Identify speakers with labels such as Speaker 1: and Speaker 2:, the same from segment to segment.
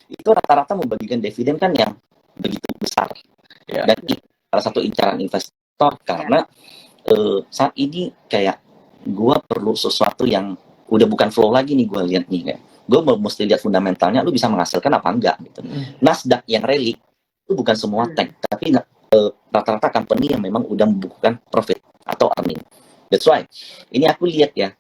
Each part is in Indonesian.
Speaker 1: itu rata-rata membagikan dividen kan yang begitu besar. Dan itu salah satu incaran investor karena saat ini kayak gue perlu sesuatu yang udah bukan flow lagi nih, gue lihat nih kayak gue mesti lihat fundamentalnya, lu bisa menghasilkan apa enggak gitu. Nasdaq yang rally itu bukan semua tech, tapi rata-rata company yang memang udah membukukan profit atau earning. That's why ini aku lihat ya,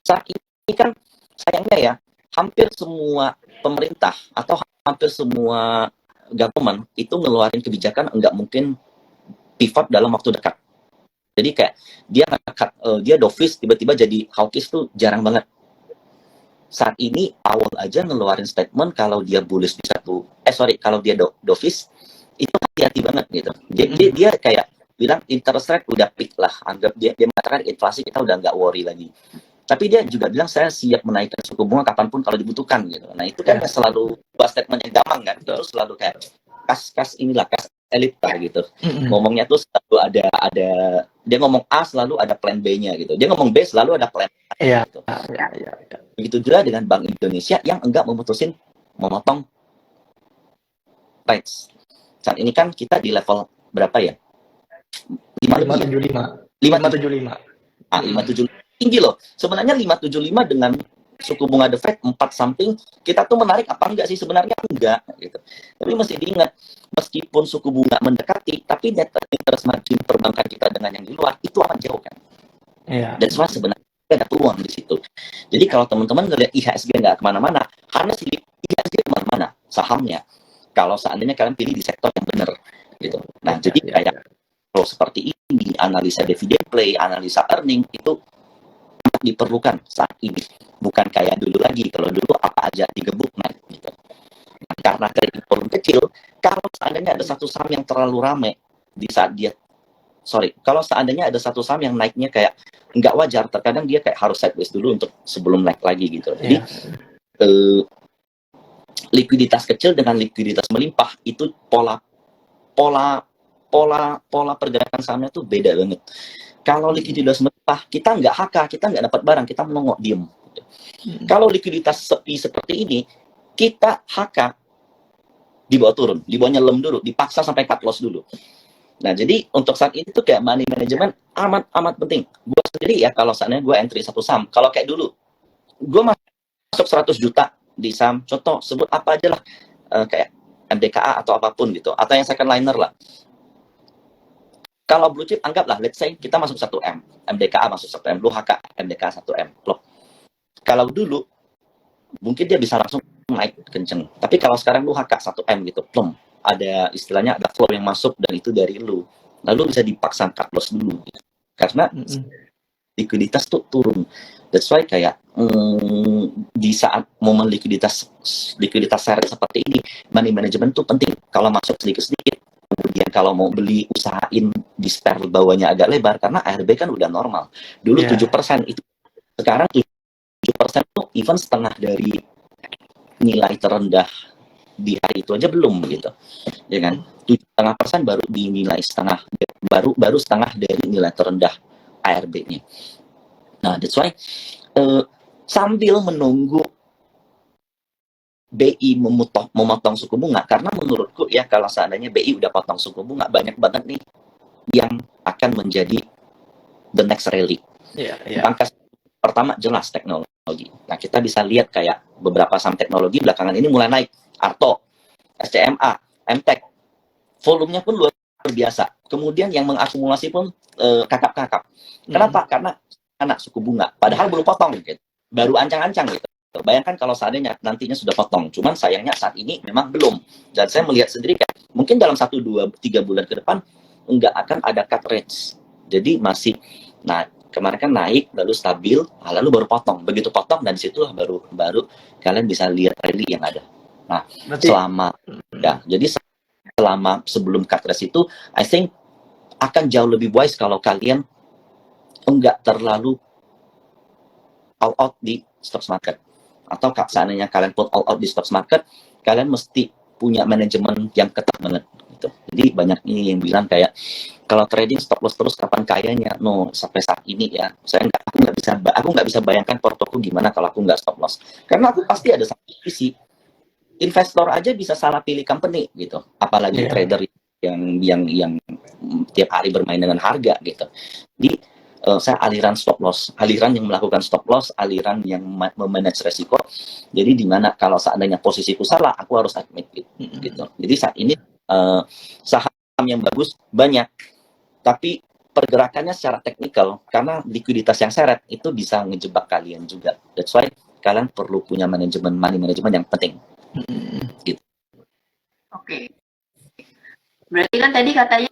Speaker 1: saat ini kan sayangnya ya, hampir semua pemerintah atau hampir semua government itu ngeluarin kebijakan enggak mungkin pivot dalam waktu dekat. Jadi kayak dia dovish tiba-tiba jadi hawkish tuh jarang banget. Saat ini Powell aja ngeluarin statement kalau dia bullish di kalau dia dovish itu hati-hati banget gitu. Dia kayak bilang interest rate udah peak lah, anggap dia mengatakan inflasi kita udah nggak worry lagi. Tapi dia juga bilang saya siap menaikkan suku bunga kapanpun kalau dibutuhkan gitu. Nah itu kan selalu statement yang gampang kan, terus selalu kayak kas elit lah gitu. Ngomongnya tuh selalu ada dia ngomong A selalu ada plan B-nya gitu. Dia ngomong B selalu ada plan A gitu. Begitu juga dengan Bank Indonesia yang enggak memotong rates. Saat ini kan kita di level berapa ya? 575. 575 tinggi loh. Sebenarnya 575 dengan suku bunga The Fed 4 something, kita tuh menarik apa enggak sih? Sebenarnya enggak gitu. Tapi mesti diingat, meskipun suku bunga mendekati, tapi net interest margin perbankan kita dengan yang di luar itu akan jauh kan. Dan semua sebenarnya ada peluang di situ. Jadi kalau teman-teman ngelihat IHSG nggak kemana-mana, karena si IHSG kemana-mana sahamnya. Kalau seandainya kalian pilih di sektor yang benar gitu. Nah jadi kayak kalau seperti ini, analisa dividend play, analisa earning itu diperlukan saat ini, bukan kayak dulu lagi. Kalau dulu apa aja digebuk naik gitu. Nah, karena trading volume kecil, kalau seandainya ada satu saham yang terlalu rame di saat kalau seandainya ada satu saham yang naiknya kayak nggak wajar, terkadang dia kayak harus sideways dulu untuk sebelum naik lagi gitu. Jadi likuiditas kecil dengan likuiditas melimpah itu pola pergerakan sahamnya tuh beda banget. Kalau likuiditas melimpah, kita nggak HK, kita nggak dapat barang, kita menongok diem. Gitu. Kalau likuiditas sepi seperti ini, kita HK dibawa turun, dibawa nyelam dulu, dipaksa sampai cut loss dulu. Nah, jadi untuk saat ini tuh kayak money management amat penting. Gue sendiri ya, kalau saatnya gue entry satu saham, kalau kayak dulu, gue masuk 100 juta di saham, contoh sebut apa aja lah, kayak MDKA atau apapun gitu, atau yang second liner lah. Kalau blue chip, anggaplah, let's say kita masuk 1M, MDKA masuk 1M, lu HK MDKA 1M, loh. Kalau dulu, mungkin dia bisa langsung naik kenceng. Tapi kalau sekarang lu HK 1M gitu, plum, ada istilahnya, ada flow yang masuk, dan itu dari lu. Lalu bisa dipaksa cut loss dulu. Gitu. Karena likuiditas tuh turun. That's why kayak di saat momen likuiditas seret seperti ini, money management tuh penting. Kalau masuk sedikit-sedikit, kemudian kalau mau beli, usahain di spare bawahnya agak lebar, karena ARB kan udah normal. Dulu 7% itu, sekarang 7% itu even setengah dari nilai terendah di hari itu aja belum gitu. Ya kan? 7,5% baru dinilai setengah, baru setengah dari nilai terendah ARB-nya. Nah, that's why sambil menunggu BI memotong suku bunga, karena menurutku ya kalau seandainya BI udah potong suku bunga, banyak banget nih yang akan menjadi the next rally. Pangkas pertama jelas teknologi. Nah, kita bisa lihat kayak beberapa saham teknologi belakangan ini mulai naik. Arto, SCMA, MTEK, volumenya pun luar biasa. Kemudian yang mengakumulasi pun kakap-kakap. Kenapa? Karena anak suku bunga, padahal belum potong gitu. Baru ancang-ancang gitu. Bayangkan kalau seandainya nantinya sudah potong, cuman sayangnya saat ini memang belum. Dan saya melihat sendiri kan, mungkin dalam 1, 2, 3 bulan ke depan nggak akan ada cut rates. Jadi masih, nah kemarin kan naik, lalu stabil, lalu baru potong. Begitu potong dan disitulah baru kalian bisa lihat rally yang ada. Nah, jadi selama sebelum cut rates itu, I think akan jauh lebih wise kalau kalian enggak terlalu all out di stock market. Atau seandainya kalian put all out di stock market, kalian mesti punya manajemen yang ketat banget gitu. Jadi banyak nih yang bilang kayak kalau trading stop loss terus kapan kayanya? No, sampai saat ini ya, aku nggak bisa bayangkan portoku gimana kalau aku nggak stop loss. Karena aku pasti ada satu visi investor aja bisa salah pilih company gitu, apalagi trader yang tiap hari bermain dengan harga gitu. Jadi saya aliran stop loss, aliran yang melakukan stop loss, aliran yang memanage resiko. Jadi di mana kalau seandainya posisiku salah, aku harus admit gitu. Jadi saat ini saham yang bagus banyak, tapi pergerakannya secara teknikal karena likuiditas yang seret itu bisa ngejebak kalian juga. That's why kalian perlu punya manajemen money management yang penting. Gitu.
Speaker 2: Oke. Berarti kan tadi katanya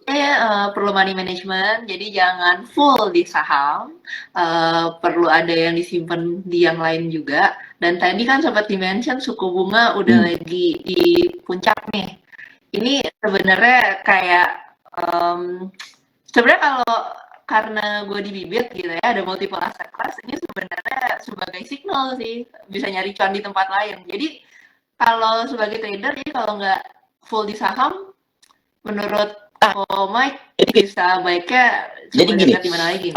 Speaker 2: perlu money management, jadi jangan full di saham, perlu ada yang disimpan di yang lain juga. Dan tadi kan sempat di-mention suku bunga udah lagi di puncak nih. Ini sebenarnya kayak sebenarnya kalau karena gue di bibit gitu ya, ada multiple asset class, ini sebenarnya sebagai signal sih, bisa nyari cuan di tempat lain. Jadi kalau sebagai trader, jadi kalau nggak full di saham, menurut Mike bisa baiknya
Speaker 1: jadi gini,
Speaker 2: di mana lagi?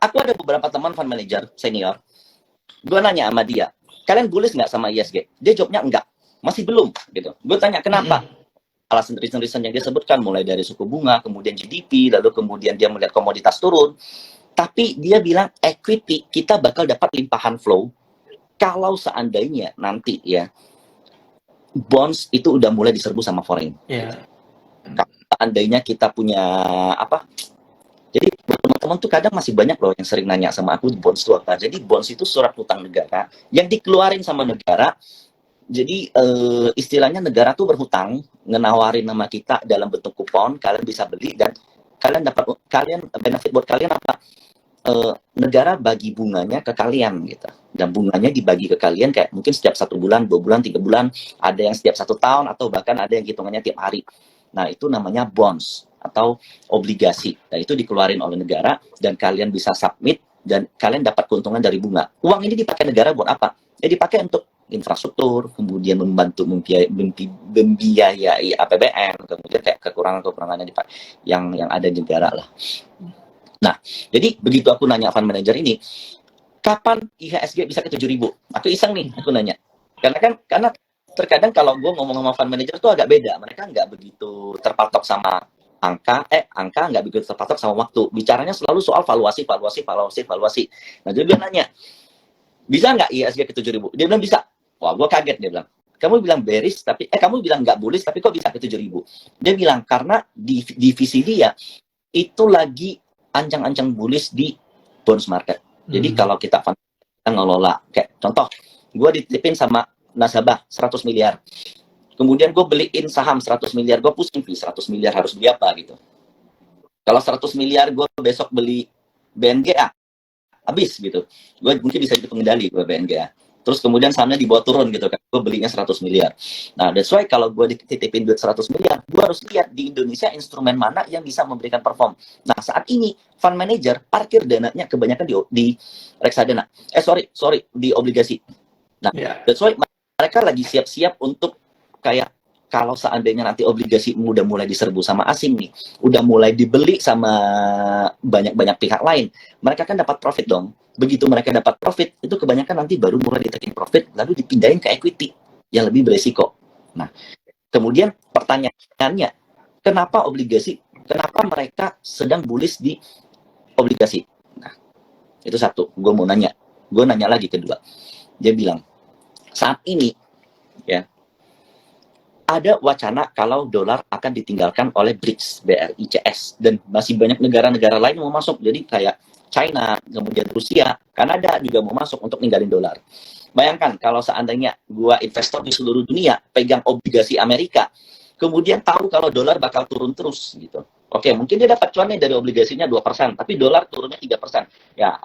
Speaker 1: Aku ada beberapa teman fund manager senior. Gue nanya sama dia, kalian bullish nggak sama ISG? Dia jawabnya enggak, masih belum gitu. Gue tanya kenapa? Alasan reason yang dia sebutkan mulai dari suku bunga, kemudian GDP, lalu kemudian dia melihat komoditas turun. Tapi dia bilang equity kita bakal dapat limpahan flow kalau seandainya nanti ya bonds itu udah mulai diserbu sama foreign. Seandainya kita punya apa? Jadi teman-teman tuh kadang masih banyak loh yang sering nanya sama aku bonds itu apa. Jadi bonds itu surat utang negara yang dikeluarin sama negara. Jadi istilahnya negara tuh berhutang, ngenawarin nama kita dalam bentuk kupon, kalian bisa beli dan kalian benefit buat kalian apa? Negara bagi bunganya ke kalian gitu, dan bunganya dibagi ke kalian kayak mungkin setiap 1 bulan, 2 bulan, 3 bulan, ada yang setiap 1 tahun atau bahkan ada yang hitungannya tiap hari. Nah itu namanya bonds atau obligasi. Nah itu dikeluarin oleh negara dan kalian bisa submit dan kalian dapat keuntungan dari bunga. Uang ini dipakai negara buat apa? Ya dipakai untuk infrastruktur, kemudian membantu membiayai APBN, kemudian kayak kekurangan-kekurangan yang ada di negara lah. Nah, jadi begitu aku nanya fund manager ini, kapan IHSG bisa ke 7.000? Aku iseng nih, aku nanya. Karena terkadang kalau gue ngomong sama fund manager tuh agak beda. Mereka nggak begitu terpatok sama angka nggak begitu terpatok sama waktu. Bicaranya selalu soal valuasi. Nah, jadi gue nanya, bisa nggak IHSG ke 7.000? Dia bilang bisa. Wah, gue kaget, dia bilang. Kamu bilang bearish, tapi kamu bilang nggak bullish, tapi kok bisa ke 7.000? Dia bilang, karena divisi dia itu lagi ancang-ancang bullish di bonds market. Jadi kalau kita ngelola, kayak contoh, gue dititipin sama nasabah 100 miliar. Kemudian gue beliin saham 100 miliar, gue pusing, 100 miliar harus beli apa gitu. Kalau 100 miliar gue besok beli BNGA, habis gitu. Gue mungkin bisa jadi pengendali gue BNGA. Terus kemudian sahamnya dibawa turun gitu kan, gue belinya 100 miliar. Nah, that's why kalau gue dititipin duit 100 miliar, gue harus lihat di Indonesia instrumen mana yang bisa memberikan perform. Nah, saat ini fund manager parkir dananya kebanyakan di reksadana. Di obligasi. Nah, that's why mereka lagi siap-siap untuk kayak kalau seandainya nanti obligasi udah mulai diserbu sama asing nih, udah mulai dibeli sama banyak-banyak pihak lain, mereka kan dapat profit dong. Begitu mereka dapat profit, itu kebanyakan nanti baru mulai ditaking profit, lalu dipindahin ke equity yang lebih beresiko. Nah, kemudian pertanyaannya, kenapa mereka sedang bullish di obligasi? Nah, itu satu, gue mau nanya. Gue nanya lagi kedua. Dia bilang, saat ini, ya, ada wacana kalau dolar akan ditinggalkan oleh BRICS, BRICS, dan masih banyak negara-negara lain yang mau masuk. Jadi kayak China, kemudian Rusia, Kanada juga mau masuk untuk ninggalin dolar. Bayangkan kalau seandainya gua investor di seluruh dunia pegang obligasi Amerika, kemudian tahu kalau dolar bakal turun terus gitu. Oke, mungkin dia dapat cuannya dari obligasinya 2%, tapi dolar turunnya 3%. Ya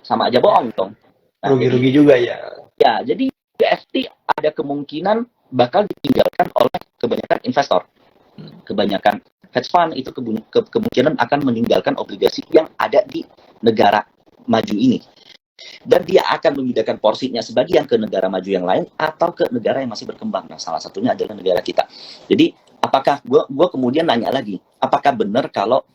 Speaker 1: sama aja bohong dong.
Speaker 3: Nah, rugi-rugi juga ya.
Speaker 1: Ya, jadi BFT ada kemungkinan bakal ditinggalkan oleh kebanyakan investor. Kebanyakan hedge fund itu kemungkinan akan meninggalkan obligasi yang ada di negara maju ini. Dan dia akan memindahkan porsinya sebagian ke negara maju yang lain atau ke negara yang masih berkembang. Nah, salah satunya adalah negara kita. Jadi, apakah gue kemudian nanya lagi, apakah benar kalau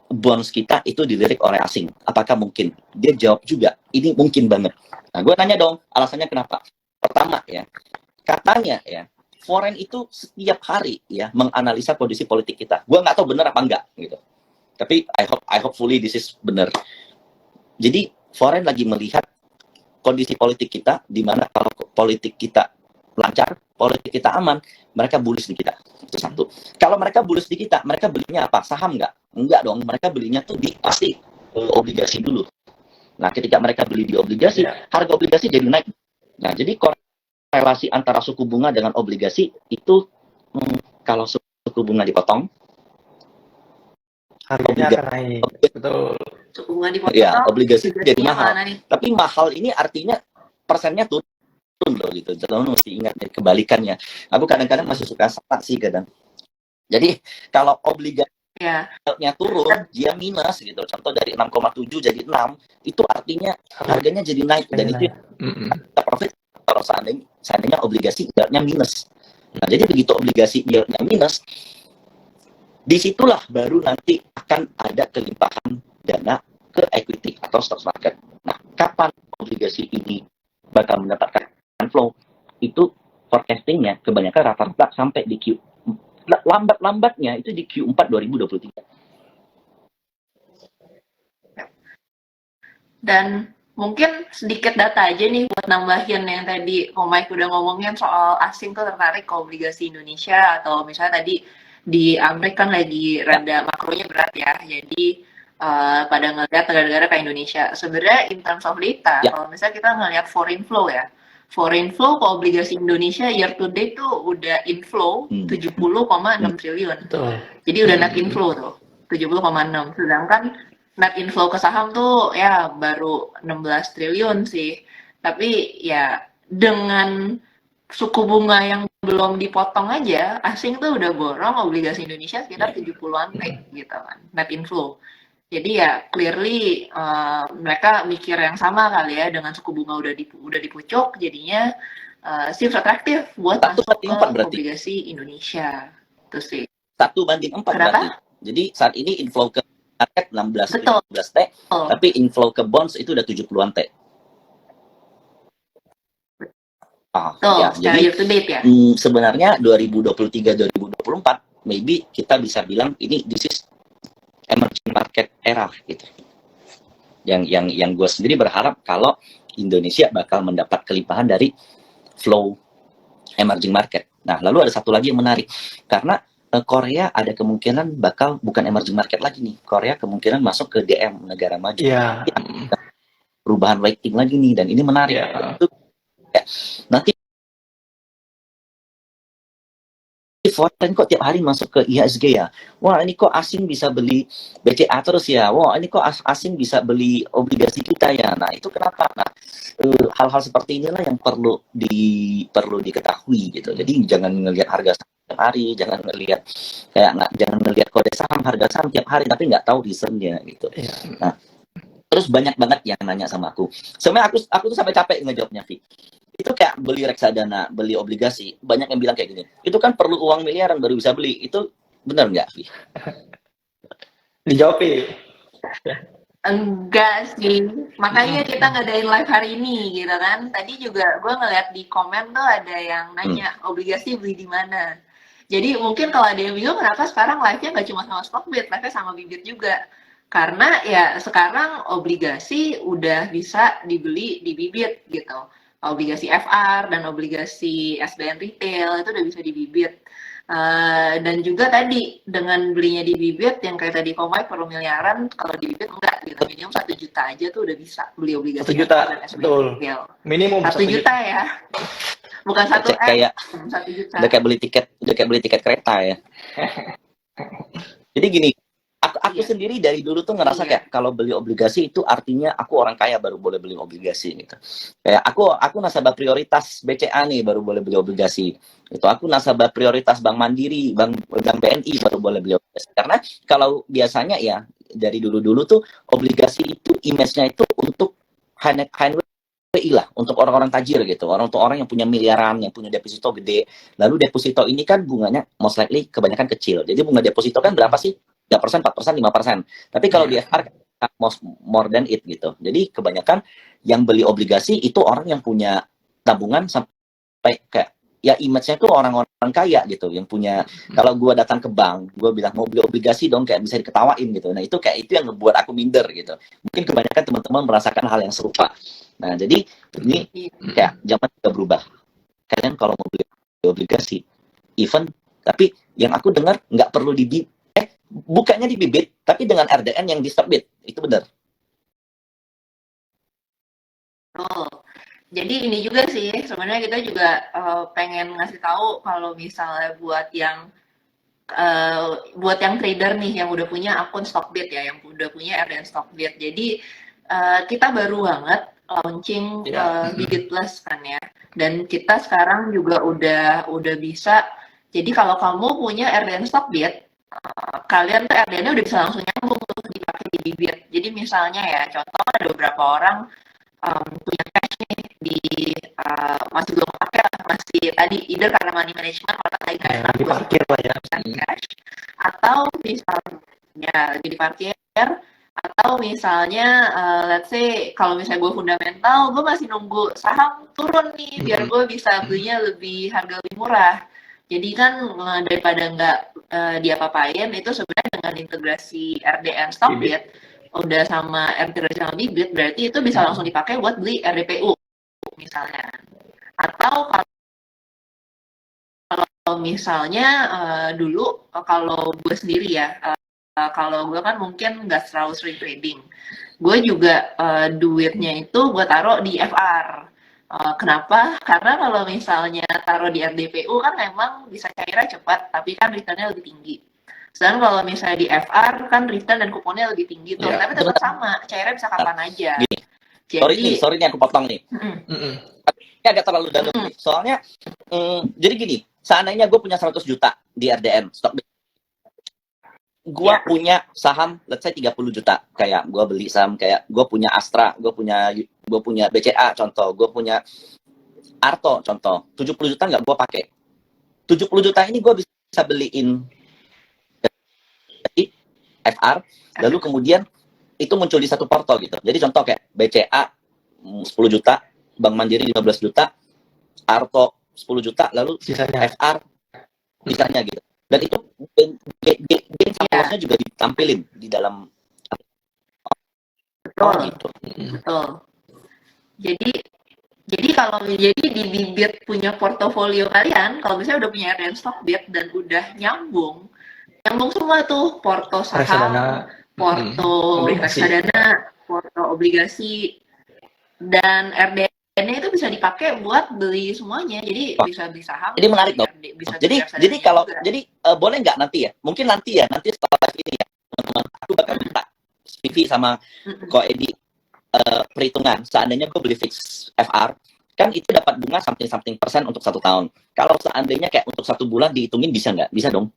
Speaker 1: bonds kita itu dilirik oleh asing? Apakah mungkin? Dia jawab juga, ini mungkin banget. Nah, gue tanya dong, alasannya kenapa? Pertama ya, katanya ya, foreign itu setiap hari ya menganalisa kondisi politik kita. Gua nggak tahu benar apa enggak gitu. Tapi I hopefully this is benar. Jadi foreign lagi melihat kondisi politik kita, di mana kalau politik kita lancar, politik kita aman, mereka bullish di kita. Itu satu. Kalau mereka bullish di kita, mereka belinya apa? Saham nggak? Enggak dong. Mereka belinya tuh di pasti obligasi dulu. Nah, ketika mereka beli di obligasi, harga obligasi jadi naik. Nah, jadi korelasi antara suku bunga dengan obligasi itu kalau suku bunga dipotong,
Speaker 3: harganya akan naik. Betul.
Speaker 2: Suku bunga dipotong.
Speaker 1: Ya, obligasi jadi mahal.
Speaker 2: Nih?
Speaker 1: Tapi mahal ini artinya persennya turun loh gitu. Jadi mesti ingat kebalikannya. Aku kadang-kadang masih suka salah sih kadang. Jadi kalau obligasinya turun, dia minus gitu. Contoh dari 6,7 jadi 6, itu artinya harganya jadi naik dan itu profit kalau seandainya obligasi yieldnya minus. Nah, jadi begitu obligasi yieldnya minus, disitulah baru nanti akan ada kelimpahan dana ke equity atau stock market. Nah, kapan obligasi ini bakal mendapatkan flow? Itu forecastingnya kebanyakan rata-rata sampai di lambat-lambatnya itu di Q4 2023.
Speaker 2: Dan mungkin sedikit data aja nih buat nambahin yang tadi Om Mike udah ngomongin soal asing tuh tertarik ke obligasi Indonesia, atau misalnya tadi di Amerika kan lagi rada makronya berat ya, jadi pada ngeliat negara-negara kayak Indonesia. Sebenarnya in terms of data, kalau misalnya kita ngeliat foreign flow ya, foreign flow ke obligasi Indonesia year to date tuh udah inflow 70,6 triliun. Jadi udah net inflow tuh 70,6. Sedangkan net inflow ke saham tuh ya baru 16 triliun sih. Tapi ya dengan suku bunga yang belum dipotong aja, asing tuh udah borong obligasi Indonesia sekitar 70-an T gitu kan, net inflow. Jadi ya clearly mereka mikir yang sama kali ya, dengan suku bunga udah dipucuk, jadinya seems atraktif buat masuk ke obligasi Indonesia. Itu sih.
Speaker 1: 1:4 berarti. Jadi saat ini inflow ke market 16 T, tapi inflow ke bonds itu udah 70-an T. Ya, jadi
Speaker 2: year to date ya.
Speaker 1: Sebenarnya 2023-2024 maybe kita bisa bilang ini this is emerging market era gitu. Yang gue sendiri berharap kalau Indonesia bakal mendapat kelimpahan dari flow emerging market. Nah, lalu ada satu lagi yang menarik, karena Korea ada kemungkinan bakal bukan emerging market lagi nih. Korea kemungkinan masuk ke DM, negara maju. Perubahan weighting lagi nih, dan ini menarik. Itu nanti foreign kok tiap hari masuk ke IHSG ya. Wah, ini kok asing bisa beli BCA terus ya. Wah, ini kok asing bisa beli obligasi kita ya. Nah, itu kenapa? Nah, hal-hal seperti inilah yang perlu diketahui gitu. Jadi jangan ngelihat harga saham tiap hari, jangan ngelihat kode saham, harga saham tiap hari tapi nggak tahu reasonnya gitu. Nah, terus banyak banget yang nanya sama aku. Sebenarnya aku tuh sampai capek ngejawabnya, Vi. Itu kayak beli reksadana, beli obligasi, banyak yang bilang kayak gini, itu kan perlu uang miliaran baru bisa beli. Itu benar nggak, Vi?
Speaker 3: Dijawab, Vi.
Speaker 2: Enggak sih, makanya kita ngadain live hari ini gitu kan. Tadi juga gue ngeliat di komen tuh ada yang nanya obligasi beli di mana. Jadi mungkin kalau ada yang bingung kenapa sekarang live-nya nggak cuma sama Stockbit, live-nya sama Bibit juga. Karena ya sekarang obligasi udah bisa dibeli di Bibit gitu. Obligasi FR dan obligasi SBN retail itu udah bisa di Bibit. Dan juga tadi dengan belinya di Bibit yang kayak tadi Komai perlu miliaran, kalau di Bibit enggak gitu, minimum 1 juta aja tuh udah bisa beli obligasi
Speaker 3: 1 juta
Speaker 2: dan SBN retail.
Speaker 3: Minimum
Speaker 2: 1 juta ya, bukan 1 M,
Speaker 1: kayak
Speaker 2: 1 juta.
Speaker 1: udah kayak beli tiket kereta ya. Jadi gini, aku sendiri dari dulu tuh ngerasa kayak kalau beli obligasi itu artinya aku orang kaya baru boleh beli obligasi gitu. Kayak aku nasabah prioritas BCA nih baru boleh beli obligasi. Itu aku nasabah prioritas Bank Mandiri, Bank BNI baru boleh beli obligasi. Karena kalau biasanya ya dari dulu-dulu tuh obligasi itu image-nya itu untuk HNWI lah, untuk orang-orang tajir gitu, untuk orang yang punya miliaran, yang punya deposito gede. Lalu deposito ini kan bunganya most likely kebanyakan kecil. Jadi bunga deposito kan berapa sih? 3%, 4%, 5%. Tapi kalau di FR more than it gitu. Jadi kebanyakan yang beli obligasi itu orang yang punya tabungan sampai kayak ya image-nya tuh orang-orang kaya gitu yang punya. Kalau gue datang ke bank, gue bilang mau beli obligasi dong, kayak bisa diketawain gitu. Nah itu yang ngebuat aku minder gitu. Mungkin kebanyakan teman-teman merasakan hal yang serupa. Nah jadi ini kayak zaman juga berubah. Kalian kalau mau beli obligasi, even tapi yang aku dengar nggak perlu bukannya dibibit, tapi dengan RDN yang diserbit, itu benar.
Speaker 2: Oh. Jadi ini juga sih, sebenarnya kita juga pengen ngasih tahu kalau misalnya buat yang trader nih yang udah punya akun Stockbit ya, yang udah punya RDN Stockbit. Jadi kita baru banget launching Bibit Plus kan ya. Dan kita sekarang juga udah bisa. Jadi kalau kamu punya RDN Stockbit, kalian tuh RDN-nya udah bisa langsung nyambung tuh dipakai di Bibit. Jadi misalnya ya, contoh ada beberapa orang punya cash nih di masih belum pakai lah, masih tadi either karena money management atau lagi nggak enak
Speaker 3: diparkir lah ya,
Speaker 2: cash, atau misalnya lagi diparkir, atau misalnya let's say kalau misalnya gue fundamental, gue masih nunggu saham turun nih biar gue bisa belinya harga lebih murah. Jadi kan daripada nggak diapa-apain, itu sebenarnya dengan integrasi RDN Stockbit udah sama integrasi sama Bibit, berarti itu bisa langsung dipakai buat beli RDPU misalnya. Atau kalau misalnya dulu kalau gue sendiri ya, kalau gue kan mungkin nggak terlalu sering trading, gue juga duitnya itu gue taruh di FR. Kenapa? Karena kalau misalnya taruh di RDPU kan memang bisa cairnya cepat, tapi kan returnnya lebih tinggi. Sedangkan kalau misalnya di FR kan return dan kuponnya lebih tinggi tuh, tapi tetap sama, cairnya bisa kapan aja.
Speaker 1: Jadi, sorry nih aku potong nih. Ini agak terlalu dalam nih. Soalnya, jadi gini, seandainya gue punya 100 juta di RDN, stok gue punya saham, let's say 30 juta. Kayak gue beli saham, kayak gue punya Astra, gue punya BCA, contoh. Gue punya Arto, contoh. 70 juta nggak gue pakai. 70 juta ini gue bisa beliin FR, lalu kemudian itu muncul di satu portal gitu. Jadi contoh kayak BCA 10 juta, Bank Mandiri 15 juta, Arto 10 juta, lalu
Speaker 3: sisanya
Speaker 1: FR sisanya gitu. Dan itu gain sampelnya juga ditampilin di dalam.
Speaker 2: Betul.
Speaker 1: Gitu.
Speaker 2: Betul. Jadi kalau di Bibit punya portofolio kalian, kalau misalnya udah punya RDN Stockbit dan udah nyambung semua tuh, porto saham, porto reksadana, porto obligasi, dan RDN-nya itu bisa dipakai buat beli semuanya. Jadi bisa beli saham.
Speaker 1: Jadi menarik dong. Jadi kalau boleh nggak nanti ya? Mungkin nanti setelah ini ya, teman-teman, aku bakal minta Vivi sama Ko Edi perhitungan. Seandainya gue beli fix FR, kan itu dapat bunga something persen untuk 1 tahun. Kalau seandainya kayak untuk 1 bulan dihitungin, bisa nggak? Bisa dong.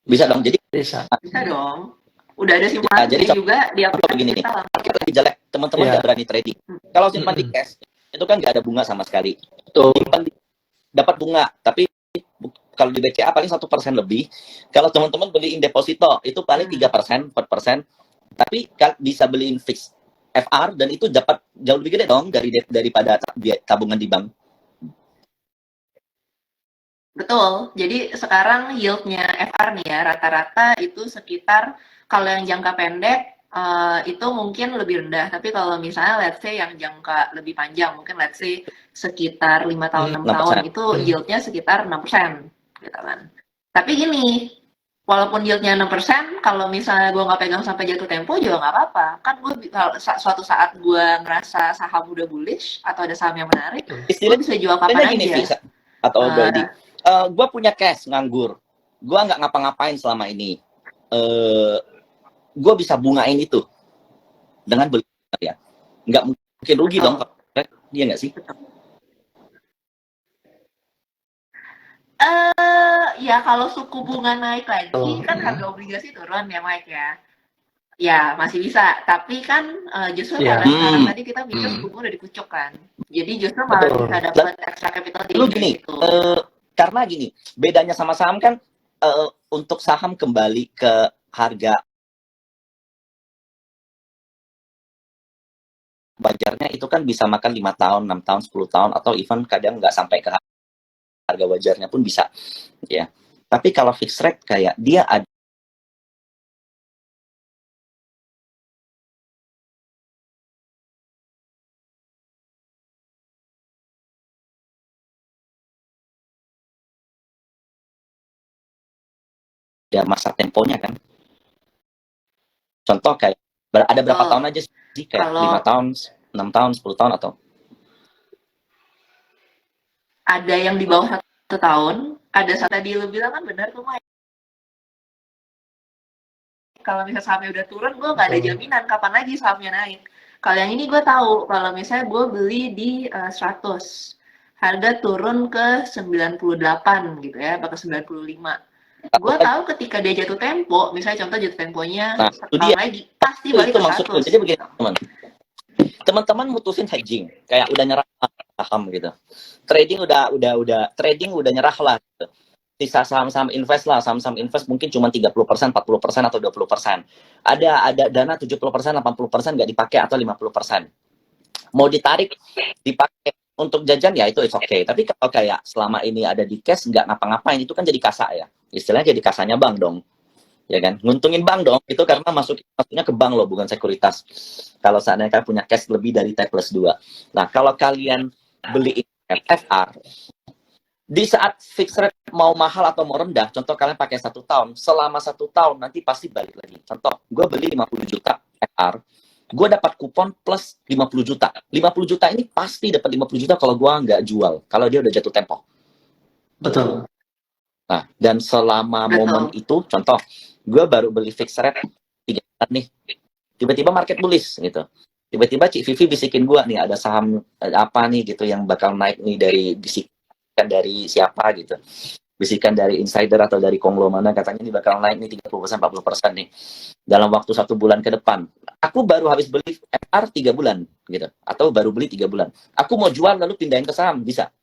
Speaker 1: Bisa dong. Jadi
Speaker 2: bisa dong. Udah ada simpanan juga di aplikasi
Speaker 1: begini
Speaker 2: kita.
Speaker 1: Market lagi jelek, teman-teman nggak berani trading. Kalau simpan di cash, itu kan nggak ada bunga sama sekali. Simpan dapat bunga, tapi kalau di BCA paling 1% lebih. Kalau teman-teman beliin deposito, itu paling 3%, 4%. Tapi bisa beliin fix FR dan itu dapat jauh lebih gede dong daripada tabungan di bank.
Speaker 2: Betul. Jadi sekarang yield-nya FR nih ya, rata-rata itu sekitar, kalau yang jangka pendek itu mungkin lebih rendah. Tapi kalau misalnya let's say yang jangka lebih panjang, mungkin let's say sekitar 5 tahun, 6 tahun, itu yield-nya sekitar 6%. Gitu kan. Tapi gini, walaupun yield-nya 6%, kalau misalnya gue nggak pegang sampai jatuh tempo juga nggak apa-apa. Kan gue suatu saat gue ngerasa saham udah bullish, atau ada saham yang menarik, gue bisa jual kapan aja.
Speaker 1: Atau gue punya cash nganggur, gue nggak ngapa-ngapain selama ini, gue bisa bungain itu dengan beli ya, nggak mungkin rugi dong, dia nggak sih?
Speaker 2: Ya kalau suku bunga naik lagi kan harga obligasi turun ya Mike ya. Ya masih bisa, tapi kan justru karena sekarang tadi kita mikir suku bunga udah dikucuk kan, jadi justru malah bisa dapat extra capital gain gitu.
Speaker 1: Karena gini, bedanya sama saham kan, untuk saham kembali ke harga wajarnya itu kan bisa makan 5 tahun, 6 tahun, 10 tahun, atau even kadang nggak sampai ke harga wajarnya pun bisa, ya. Tapi kalau fixed rate kayak dia ada masa temponya kan. Contoh kayak ada berapa tahun aja sih, kayak 5
Speaker 2: Kalau
Speaker 1: tahun, 6 tahun, 10 tahun, atau
Speaker 2: ada yang di bawah 1 tahun, ada satu tadi lu bilang kan benar tuh, Mai. Kalau misalnya sahamnya udah turun, gue nggak ada jaminan kapan lagi sahamnya naik. Kalau yang ini gue tahu, kalau misalnya gue beli di 100, harga turun ke 98 gitu ya, bahkan 95. Gue tahu ketika dia jatuh tempo, misalnya contoh jatuh temponya
Speaker 1: nah, itu
Speaker 2: setahun
Speaker 1: dia.
Speaker 2: lagi, pasti balik
Speaker 1: Itu
Speaker 2: ke
Speaker 1: maksudku.
Speaker 2: 100.
Speaker 1: Jadi begini, teman-teman mutusin hedging, kayak udah nyerah saham gitu. Trading udah nyerah lah gitu. Sisa saham-saham invest lah, saham-saham invest mungkin cuma 30%, 40% atau 20%. Ada dana 70%, 80% nggak dipakai atau 50%. Mau ditarik, dipakai untuk jajan ya itu it's okay. Tapi kalau kayak selama ini ada di cash nggak ngapa-ngapain, itu kan jadi kasa ya. Istilahnya jadi kasanya bank dong. Ya kan? Nguntungin bank dong. Itu karena masuknya ke bank loh, bukan sekuritas. Kalau seandainya kalian punya cash lebih dari T+2. Nah, kalau kalian beli FR, di saat fixed rate mau mahal atau mau rendah, contoh kalian pakai 1 tahun, selama 1 tahun nanti pasti balik lagi. Contoh, gue beli 50 juta FR, gue dapat kupon plus 50 juta. 50 juta ini pasti dapat 50 juta kalau gue nggak jual, kalau dia udah jatuh tempo.
Speaker 3: Betul.
Speaker 1: Nah, dan selama momen itu, contoh, gue baru beli fixed rate 3 bulan nih, tiba-tiba market bullish gitu. Tiba-tiba Cik Vivi bisikin gue nih, ada saham apa nih gitu yang bakal naik nih, bisikan dari siapa gitu. Bisikan dari insider atau dari konglo mana, katanya ini bakal naik nih 30%, 40% nih dalam waktu 1 bulan ke depan. Aku baru habis beli FR 3 bulan gitu, atau baru beli 3 bulan. Aku mau jual lalu pindahin ke saham, bisa?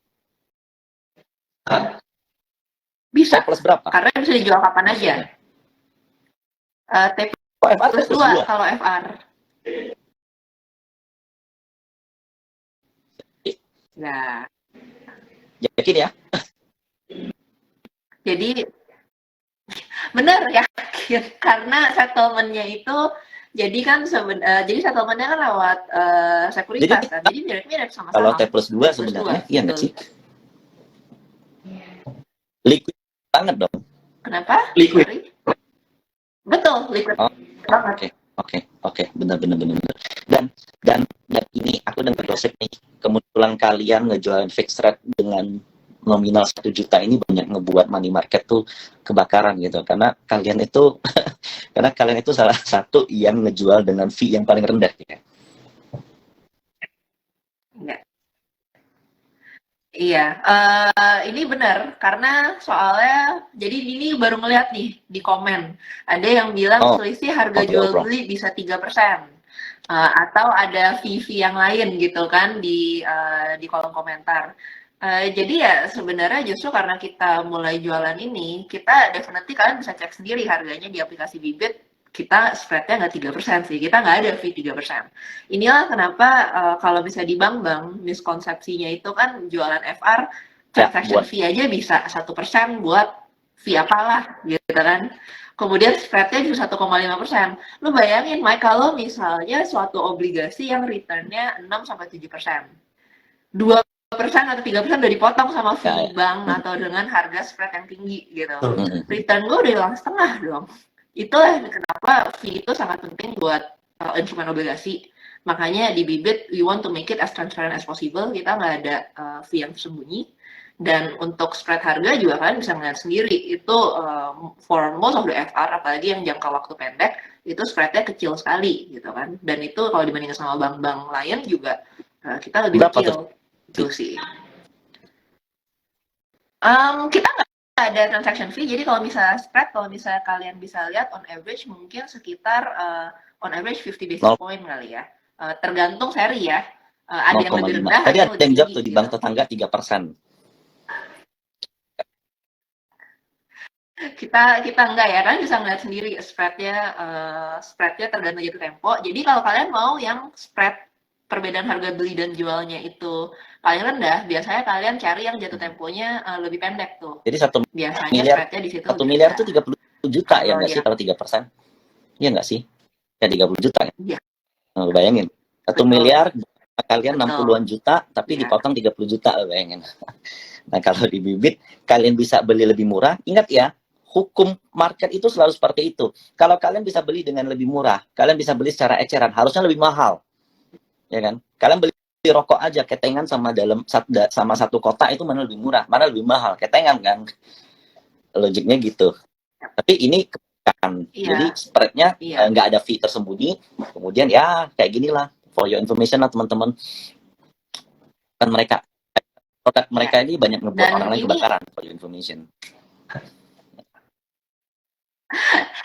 Speaker 2: Bisa.
Speaker 1: T plus berapa?
Speaker 2: Karena bisa dijual kapan aja. T plus 2 kalau FR. Nah,
Speaker 1: yakin ya?
Speaker 2: Jadi benar yakin, karena settlementnya itu jadi kan jadi settlementnya kan lewat sekuritas kan, jadi mirip-mirip sama
Speaker 1: kalau
Speaker 2: saham.
Speaker 1: T plus 2 sebenarnya iya nggak sih? Liquid banget dong.
Speaker 2: Kenapa?
Speaker 3: Liquid.
Speaker 2: Sorry. Betul, liquid banget.
Speaker 1: Oke, benar. Dan ini aku dengar gosip nih, kemunculan kalian ngejualin fixed rate dengan nominal 1 juta ini banyak ngebuat money market tuh kebakaran gitu, karena kalian itu karena kalian itu salah satu yang ngejual dengan fee yang paling rendah ya.
Speaker 2: Iya, ini benar, karena soalnya jadi ini baru ngeliat nih di komen, ada yang bilang selisih harga jual beli bisa 3%, atau ada fee yang lain gitu kan di kolom komentar. Jadi ya sebenarnya justru karena kita mulai jualan ini, kita definitely kalian bisa cek sendiri harganya di aplikasi Bibit, kita spreadnya nggak 3% sih, kita nggak ada fee 3%. Inilah kenapa kalau bisa di bank-bank, miskonsepsinya itu kan jualan FR, transaction fee aja bisa 1% buat fee apalah gitu kan. Kemudian spreadnya juga 1,5%. Lu bayangin Mike, kalau misalnya suatu obligasi yang returnnya 6-7%. 2% atau 3% udah dipotong sama fee bank atau dengan harga spread yang tinggi gitu. Return gue udah hilang setengah dong. Itulah kenapa fee itu sangat penting buat instrumen obligasi. Makanya di Bibit we want to make it as transparent as possible. Kita nggak ada fee yang tersembunyi. Dan untuk spread harga juga kalian bisa melihat sendiri. Itu for most of the FR, apalagi yang jangka waktu pendek, itu spreadnya kecil sekali gitu kan. Dan itu kalau dibandingkan sama bank-bank lain juga kita lebih kecil. Itu sih. Kita nggak ada transaction fee, jadi kalau misalnya spread, kalau misalnya kalian bisa lihat on average mungkin sekitar on average 50 basis point kali ya. Tergantung seri ya. Ada yang lebih rendah.
Speaker 1: Tadi ada yang jawab tuh di bank tetangga 3%. Kita enggak ya, kalian bisa ngeliat sendiri spreadnya tergantung jatuh tempo. Jadi kalau kalian mau yang spread
Speaker 2: perbedaan harga beli dan jualnya itu paling rendah, biasanya kalian cari yang jatuh temponya lebih pendek tuh.
Speaker 1: Jadi 1
Speaker 2: Biasanya
Speaker 1: miliar,
Speaker 2: spreadnya di situ
Speaker 1: 1
Speaker 2: lebih
Speaker 1: miliar
Speaker 2: rendah.
Speaker 1: tuh 30 juta ya
Speaker 2: Kalau
Speaker 1: nggak sih
Speaker 2: yang
Speaker 1: kalau 3%? Iya nggak sih? Ya 30 juta kan?
Speaker 2: Iya,
Speaker 1: Bayangin, 1
Speaker 2: betul,
Speaker 1: miliar kalian
Speaker 2: betul.
Speaker 1: 60-an juta, tapi
Speaker 2: Iya.
Speaker 1: dipotong 30 juta, bayangin. Nah, kalau di bibit, kalian bisa beli lebih murah. Ingat ya, hukum market itu selalu seperti itu. Kalau kalian bisa beli dengan lebih murah, kalian bisa beli secara eceran, harusnya lebih mahal. Ya kan? Kalian beli rokok aja, ketengan sama satu kota itu mana lebih murah, mana lebih mahal, ketengan kan? Logiknya gitu. Tapi ini kebijakan. Jadi
Speaker 2: Iya,
Speaker 1: spreadnya
Speaker 2: iya,
Speaker 1: nggak ada fee tersembunyi. Kemudian ya kayak gini lah. For your information lah teman-teman. Kan produk
Speaker 2: iya.
Speaker 1: mereka ini banyak ngebuat
Speaker 2: Dan
Speaker 1: orang lain
Speaker 2: ini
Speaker 1: kebakaran. For your information.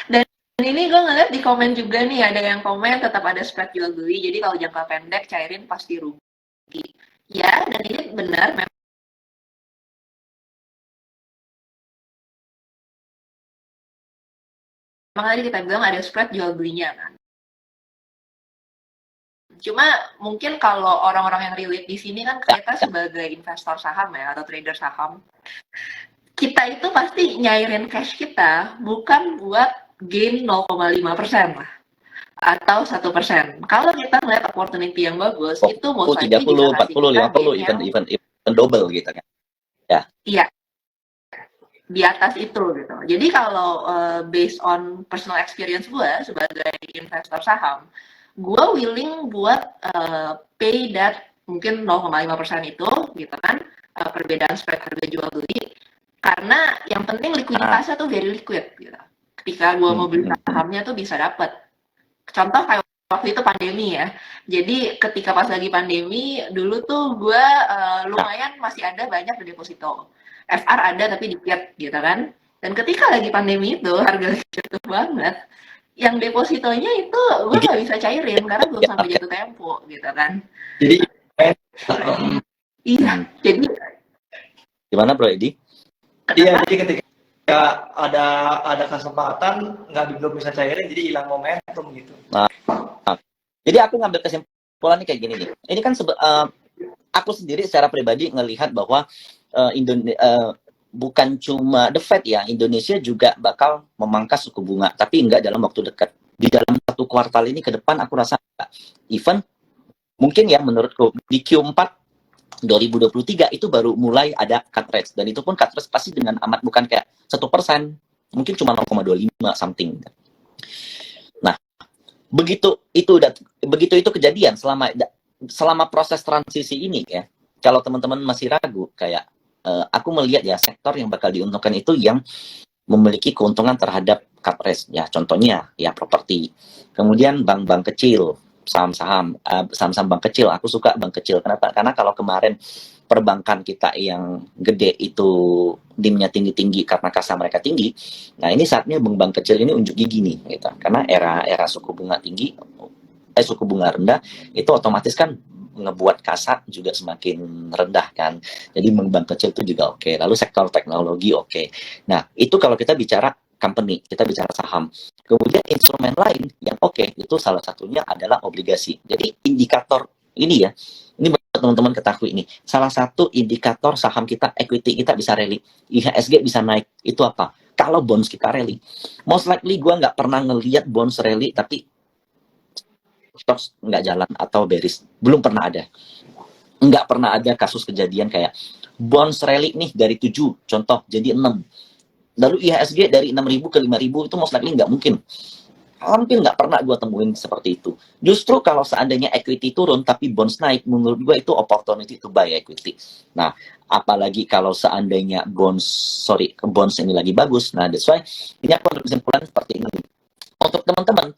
Speaker 2: dan ini gue ngeliat di komen juga nih, ada yang komen tetap ada spread jual beli. Jadi kalau jangka pendek cairin pasti rugi. Ya, dan ini benar. Memang tadi kita bilang ada spread jual belinya kan. Cuma mungkin kalau orang-orang yang relate di sini kan kita sebagai investor saham ya atau trader saham, kita itu pasti nyairin cash kita bukan buat gain 0,5% lah atau 1%. Kalau kita ngeliat opportunity yang bagus, itu most likely
Speaker 1: 30,
Speaker 2: bisa kasih
Speaker 1: 40,
Speaker 2: kita
Speaker 1: 50,
Speaker 2: gain yang
Speaker 1: even double gitu kan. Ya.
Speaker 2: iya, di atas itu gitu. Jadi kalau based on personal experience gue sebagai investor saham, gue willing buat pay that mungkin 0,5% itu gitu kan, perbedaan spread harga jual beli, karena yang penting likuiditasnya tuh very liquid gitu. Ketika gue mau beli sahamnya tuh bisa dapet. Contoh kayak waktu itu pandemi ya. Jadi ketika pas lagi pandemi dulu tuh gue lumayan masih ada banyak di deposito. FR ada tapi dikit gitu kan. Dan ketika lagi pandemi itu harga jatuh banget. Yang depositonya itu gue nggak bisa cairin karena belum sampai jatuh tempo gitu kan.
Speaker 3: Jadi
Speaker 2: Iya, jadi
Speaker 1: Gimana Bro Edi?
Speaker 3: iya, jadi ketika ada kesempatan belum bisa cairin, jadi hilang momentum gitu.
Speaker 1: Jadi aku ngambil kesimpulan kayak gini nih. Ini kan aku sendiri secara pribadi ngelihat bahwa bukan cuma The Fed ya, Indonesia juga bakal memangkas suku bunga, tapi enggak dalam waktu dekat. Di dalam 1 kuartal ini ke depan aku rasa even mungkin ya menurutku di Q4 2023 itu baru mulai ada cut rates, dan itu pun cut rates pasti dengan amat bukan kayak 1%, mungkin cuma 0,25 something. Nah, begitu itu kejadian selama proses transisi ini ya, kalau teman-teman masih ragu, kayak aku melihat ya sektor yang bakal diuntungkan itu yang memiliki keuntungan terhadap cut rate ya, contohnya ya properti, kemudian bank-bank kecil, saham-saham bank kecil. Aku suka bank kecil. Kenapa? Karena kalau kemarin perbankan kita yang gede itu NIM-nya tinggi-tinggi karena kasa mereka tinggi. Nah, ini saatnya bank kecil ini unjuk gigi nih gitu. Karena era suku bunga tinggi, suku bunga rendah itu otomatis kan ngebuat kasa juga semakin rendah kan. Jadi bank kecil itu juga oke. Lalu sektor teknologi oke. Nah, itu kalau kita bicara company, kita bicara saham. Kemudian instrumen lain yang oke, itu salah satunya adalah obligasi. Jadi indikator ini ya, ini buat teman-teman ketahui ini. Salah satu indikator saham kita, equity kita bisa rally, IHSG bisa naik. Itu apa? Kalau bonds kita rally. Most likely gue nggak pernah ngelihat bonds rally, tapi stocks nggak jalan atau bearish. Belum pernah ada. Nggak pernah ada kasus kejadian kayak bonds rally nih dari 7, contoh, jadi 6. Lalu IHSG dari 6.000 ke 5.000 itu most likely nggak mungkin. Hampir nggak pernah gue temuin seperti itu. Justru kalau seandainya equity turun tapi bonds naik, menurut gue itu opportunity to buy equity. Nah, apalagi kalau seandainya bonds ini lagi bagus. Nah, that's why ini aku ambil kesimpulan seperti ini. Untuk teman-teman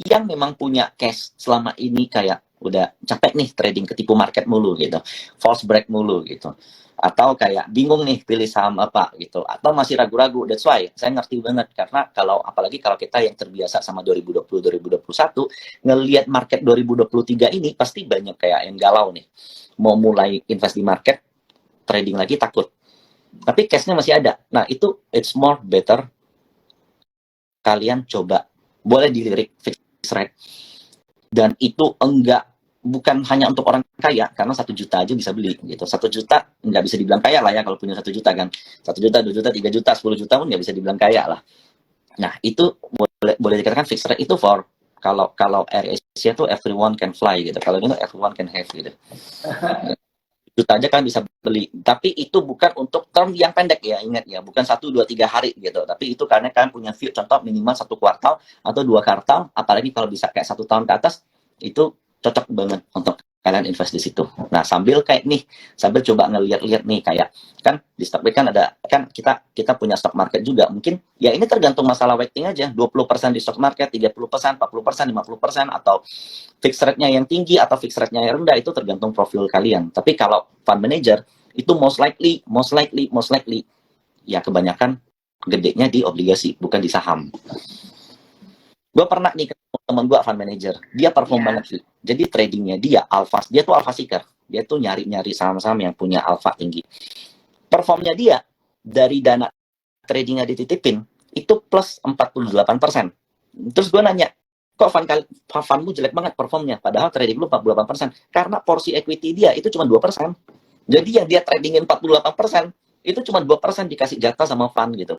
Speaker 1: yang memang punya cash selama ini kayak udah capek nih trading ketipu market mulu gitu, false break mulu gitu, atau kayak bingung nih pilih saham apa gitu, atau masih ragu-ragu. That's why saya ngerti banget, karena apalagi kalau kita yang terbiasa sama 2020-2021 ngelihat market 2023 ini pasti banyak kayak yang galau nih, mau mulai invest di market, trading lagi takut, tapi cashnya masih ada. Nah, itu it's more better kalian coba boleh dilirik fixed rate, dan itu enggak bukan hanya untuk orang kaya, karena 1 juta aja bisa beli gitu. 1 juta nggak bisa dibilang kaya lah ya kalau punya 1 juta kan. 1 juta, 2 juta, 3 juta, 10 juta pun nggak bisa dibilang kaya lah. Nah, itu boleh dikatakan fixed rate itu for kalau Air Asia tuh everyone can fly gitu. Kalau ini everyone can have gitu. Juta aja kan bisa beli. Tapi itu bukan untuk term yang pendek ya, ingat ya, bukan 1, 2, 3 hari gitu. Tapi itu karena kalian punya view, contoh minimal 1 kuartal atau 2 kuartal, apalagi kalau bisa kayak 1 tahun ke atas, itu cocok banget untuk kalian invest di situ. Nah, sambil coba ngeliat-liat nih, kayak kan di Stockbit kan ada, kan kita punya stock market juga. Mungkin ya ini tergantung masalah weighting aja, 20% di stock market, 30%, 40%, 50%, atau fixed rate-nya yang tinggi atau fixed rate-nya yang rendah, itu tergantung profil kalian. Tapi kalau fund manager itu most likely ya kebanyakan gedenya di obligasi, bukan di saham. Gue pernah nih ketemu temen gue fund manager, dia perform banget sih. Jadi tradingnya dia tuh alpha seeker, dia tuh nyari saham-saham yang punya alpha tinggi. Performnya dia dari dana tradingnya dititipin itu plus 48%. Terus gue nanya, kok fundmu jelek banget performnya, padahal trading lu 48%? Karena porsi equity dia itu cuma 2%. Jadi yang dia tradingin 48%, itu cuma 2% dikasih jatah sama fund gitu.